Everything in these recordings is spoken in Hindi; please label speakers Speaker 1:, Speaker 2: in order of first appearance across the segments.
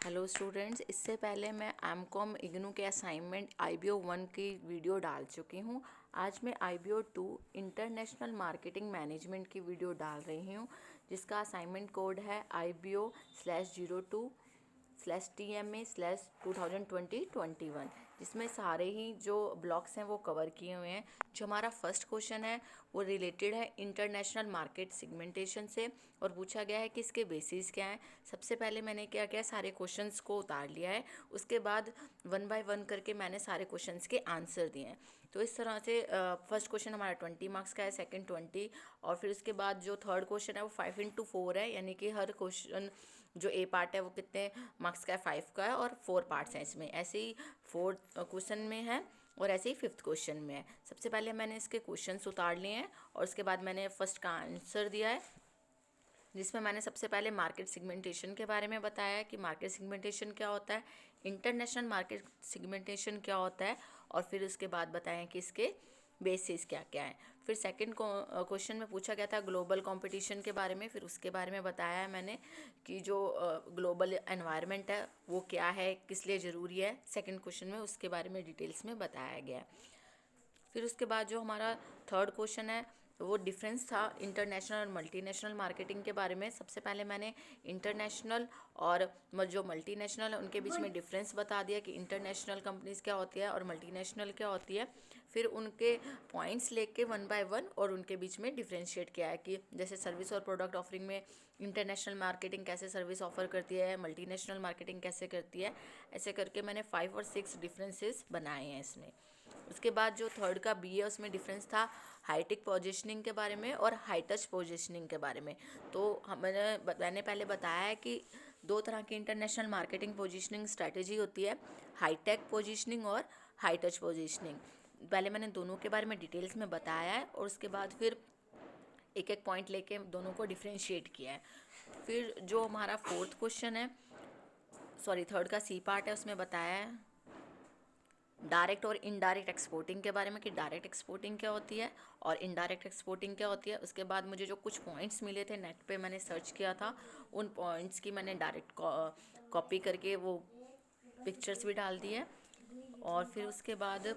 Speaker 1: हेलो स्टूडेंट्स, इससे पहले मैं एमकॉम इग्नू के असाइनमेंट IBO 1 की वीडियो डाल चुकी हूँ। आज मैं IBO 2 इंटरनेशनल मार्केटिंग मैनेजमेंट की वीडियो डाल रही हूँ, जिसका असाइनमेंट कोड है IBO/02/TMA/2020-21, जिसमें सारे ही जो ब्लॉक्स हैं वो कवर किए हुए हैं। जो हमारा फर्स्ट क्वेश्चन है वो रिलेटेड है इंटरनेशनल मार्केट सेगमेंटेशन से और पूछा गया है कि इसके बेसिस क्या हैं। सबसे पहले मैंने क्या किया, सारे क्वेश्चंस को उतार लिया है। उसके बाद 1 बाय 1 करके मैंने सारे क्वेश्चंस के आंसर दिए हैं। तो इस तरह से फर्स्ट क्वेश्चन हमारा 20 मार्क्स का है, सेकंड 20, और फिर उसके बाद जो थर्ड क्वेश्चन है वो 5 into 4 है, यानी कि हर क्वेश्चन जो ए पार्ट है वो कितने मार्क्स का है, 5 का है, और 4 पार्ट्स हैं इसमें। ऐसे ही फोर्थ क्वेश्चन में है और ऐसे ही फिफ्थ क्वेश्चन में है। सबसे पहले मैंने इसके क्वेश्चंस उतार लिए हैं और उसके बाद मैंने फर्स्ट का आंसर दिया है, जिसमें मैंने सबसे पहले मार्केट सेगमेंटेशन के बारे में बताया है कि मार्केट सेगमेंटेशन क्या होता है, इंटरनेशनल मार्केट सेगमेंटेशन क्या होता है, और फिर उसके बाद बताया कि इसके बेसिस क्या क्या है। फिर सेकंड क्वेश्चन में पूछा गया था ग्लोबल कंपटीशन के बारे में, फिर उसके बारे में बताया है मैंने कि जो ग्लोबल एनवायरनमेंट है वो क्या है, किस लिए ज़रूरी है। सेकंड क्वेश्चन में उसके बारे में डिटेल्स में बताया गया है। फिर उसके बाद जो हमारा थर्ड क्वेश्चन है वो डिफरेंस था इंटरनेशनल और मल्टीनेशनल मार्केटिंग के बारे में। सबसे पहले मैंने इंटरनेशनल और जो मल्टीनेशनल है उनके बीच में डिफरेंस बता दिया कि इंटरनेशनल कंपनीज क्या होती है और मल्टीनेशनल क्या होती है। फिर उनके पॉइंट्स लेके 1 बाय 1 और उनके बीच में डिफ्रेंशिएट किया है कि जैसे सर्विस और प्रोडक्ट ऑफरिंग में इंटरनेशनल मार्केटिंग कैसे सर्विस ऑफर करती है, मल्टीनेशनल मार्केटिंग कैसे करती है। ऐसे करके मैंने 5 और 6 डिफरेंसेस बनाए हैं इसमें। उसके बाद जो थर्ड का बी है उसमें डिफरेंस था हाईटेक पोजीशनिंग के बारे में और हाई टच पोजीशनिंग के बारे में। तो मैंने पहले बताया है कि दो तरह की इंटरनेशनल मार्केटिंग पोजीशनिंग स्ट्रैटेजी होती है, हाईटेक पोजीशनिंग और हाई टच पोजीशनिंग। पहले मैंने दोनों के बारे में डिटेल्स में बताया है और उसके बाद फिर एक एक पॉइंट लेके दोनों को डिफ्रेंशिएट किया है। फिर जो हमारा फोर्थ क्वेश्चन है, सॉरी थर्ड का सी पार्ट है, उसमें बताया है डायरेक्ट और इनडायरेक्ट एक्सपोर्टिंग के बारे में कि डायरेक्ट एक्सपोर्टिंग क्या होती है और इनडायरेक्ट एक्सपोर्टिंग क्या होती है। उसके बाद मुझे जो कुछ पॉइंट्स मिले थे, नेट पे मैंने सर्च किया था, उन पॉइंट्स की मैंने डायरेक्ट कॉपी करके वो पिक्चर्स भी डाल दी है। और फिर उसके बाद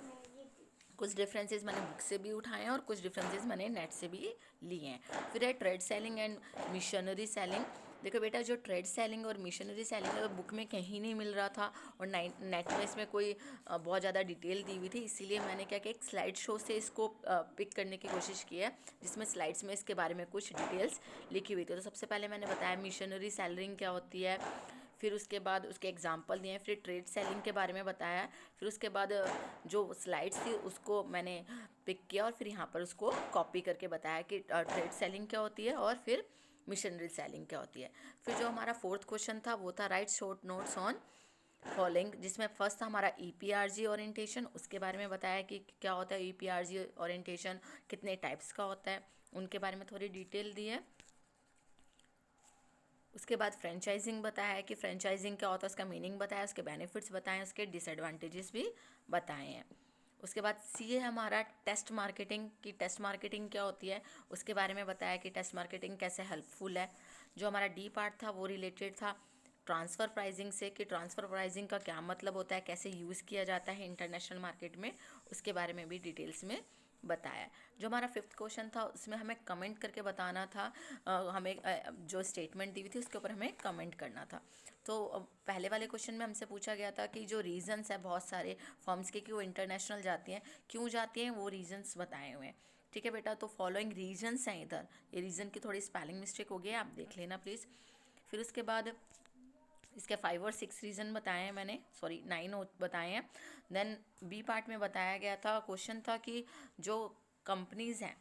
Speaker 1: कुछ डिफरेंसेस मैंने बुक से भी उठाए हैं और कुछ डिफरेंसेस मैंने नेट से भी लिए हैं। फिर है trade selling and machinery selling. देखो बेटा, जो ट्रेड सेलिंग और मिशनरी सेलिंग है बुक में कहीं नहीं मिल रहा था और नेट में इसमें कोई बहुत ज़्यादा डिटेल दी हुई थी, इसीलिए मैंने क्या किया, एक स्लाइड शो से इसको पिक करने की कोशिश की है, जिसमें स्लाइड्स में इसके बारे में कुछ डिटेल्स लिखी हुई थी। तो सबसे पहले मैंने बताया मिशनरी सेलिंग क्या होती है, फिर उसके बाद उसके एग्जाम्पल दिए हैं, फिर ट्रेड सेलिंग के बारे में बताया, फिर उसके बाद जो स्लाइड्स थी उसको मैंने पिक किया और फिर यहाँ पर उसको कॉपी करके बताया कि ट्रेड सेलिंग क्या होती है और फिर मिशनरी सेलिंग क्या होती है। फिर जो हमारा फोर्थ क्वेश्चन था वो था right short notes on following, जिसमें फर्स्ट था हमारा EPRG ओरिएंटेशन। उसके बारे में बताया कि क्या होता है EPRG ओरिएंटेशन, कितने टाइप्स का होता है, उनके बारे में थोड़ी डिटेल दी है। उसके बाद फ्रेंचाइजिंग बताया है कि फ्रेंचाइजिंग क्या होता है, उसका मीनिंग बताया, उसके बेनिफिट्स बताएं, उसके डिसएडवांटेजेस भी बताए हैं। उसके बाद सी है हमारा टेस्ट मार्केटिंग, की टेस्ट मार्केटिंग क्या होती है, उसके बारे में बताया कि टेस्ट मार्केटिंग कैसे हेल्पफुल है। जो हमारा डी पार्ट था वो रिलेटेड था ट्रांसफ़र प्राइजिंग से, कि ट्रांसफ़र प्राइजिंग का क्या मतलब होता है, कैसे यूज़ किया जाता है इंटरनेशनल मार्केट में, उसके बारे में भी डिटेल्स में बताया। जो हमारा फिफ्थ क्वेश्चन था उसमें हमें कमेंट करके बताना था, हमें जो स्टेटमेंट दी हुई थी उसके ऊपर हमें कमेंट करना था। तो पहले वाले क्वेश्चन में हमसे पूछा गया था कि जो रीजंस है बहुत सारे फर्म्स के कि वो इंटरनेशनल जाती हैं, क्यों जाती हैं, वो रीजंस बताए हुए हैं। ठीक है बेटा, तो फॉलोइंग रीजंस हैं इधर, ये रीज़न की थोड़ी स्पेलिंग मिस्टेक हो गई है, आप देख लेना प्लीज़। फिर उसके बाद इसके 5 और 6 रीज़न बताए हैं मैंने, सॉरी 9 बताए हैं। देन बी पार्ट में बताया गया था, क्वेश्चन था कि जो कंपनीज़ हैं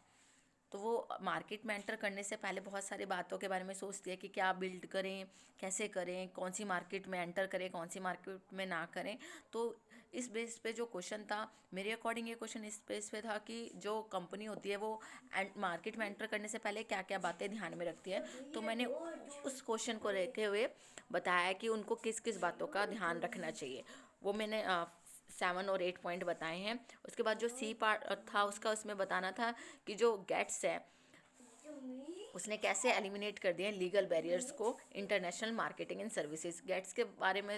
Speaker 1: तो वो मार्केट में एंटर करने से पहले बहुत सारी बातों के बारे में सोचती है कि क्या बिल्ड करें, कैसे करें, कौन सी मार्केट में एंटर करें, कौन सी मार्केट में ना करें। तो इस बेस पे जो क्वेश्चन था, मेरे अकॉर्डिंग ये क्वेश्चन इस बेस पे था कि जो कंपनी होती है वो मार्केट में एंटर करने से पहले क्या क्या बातें ध्यान में रखती है। तो मैंने उस क्वेश्चन को लेते हुए बताया कि उनको किस किस बातों का ध्यान रखना चाहिए, वो मैंने 7 और 8 पॉइंट बताए हैं। उसके बाद जो सी पार्ट था उसका, उसमें बताना था कि जो गेट्स है उसने कैसे एलिमिनेट कर दिए लीगल बैरियर्स को international marketing and services. GATS के बारे में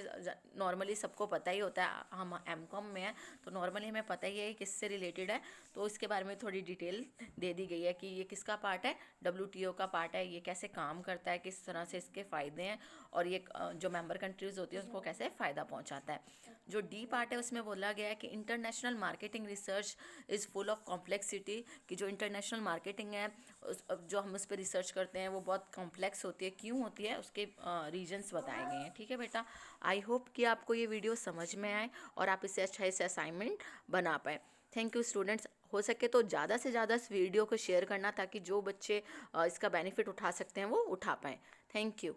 Speaker 1: नॉर्मली सबको पता ही होता है, हम एमकॉम में हैं तो नॉर्मली हमें पता ही है कि किससे रिलेटेड है। तो इसके बारे में थोड़ी डिटेल दे दी गई है कि ये किसका पार्ट है, WTO का पार्ट है, ये कैसे काम करता है, किस तरह से इसके फ़ायदे हैं, और ये जो मेंबर कंट्रीज़ होती हैं उसको कैसे फ़ायदा पहुंचाता है। जो डी पार्ट है उसमें बोला गया है कि international marketing research is full of complexity, कि जो इंटरनेशनल मार्केटिंग है जो हम उस पर रिसर्च करते हैं वो बहुत कॉम्प्लेक्स होती है। क्यों होती है उसके रीजंस बताए गए हैं। ठीक है बेटा, आई होप कि आपको ये वीडियो समझ में आए और आप इसे अच्छे से असाइनमेंट बना पाए। Thank you students. हो सके तो ज़्यादा से ज़्यादा इस वीडियो को शेयर करना ताकि जो बच्चे इसका बेनिफिट उठा सकते हैं वो उठा पाएँ। Thank you.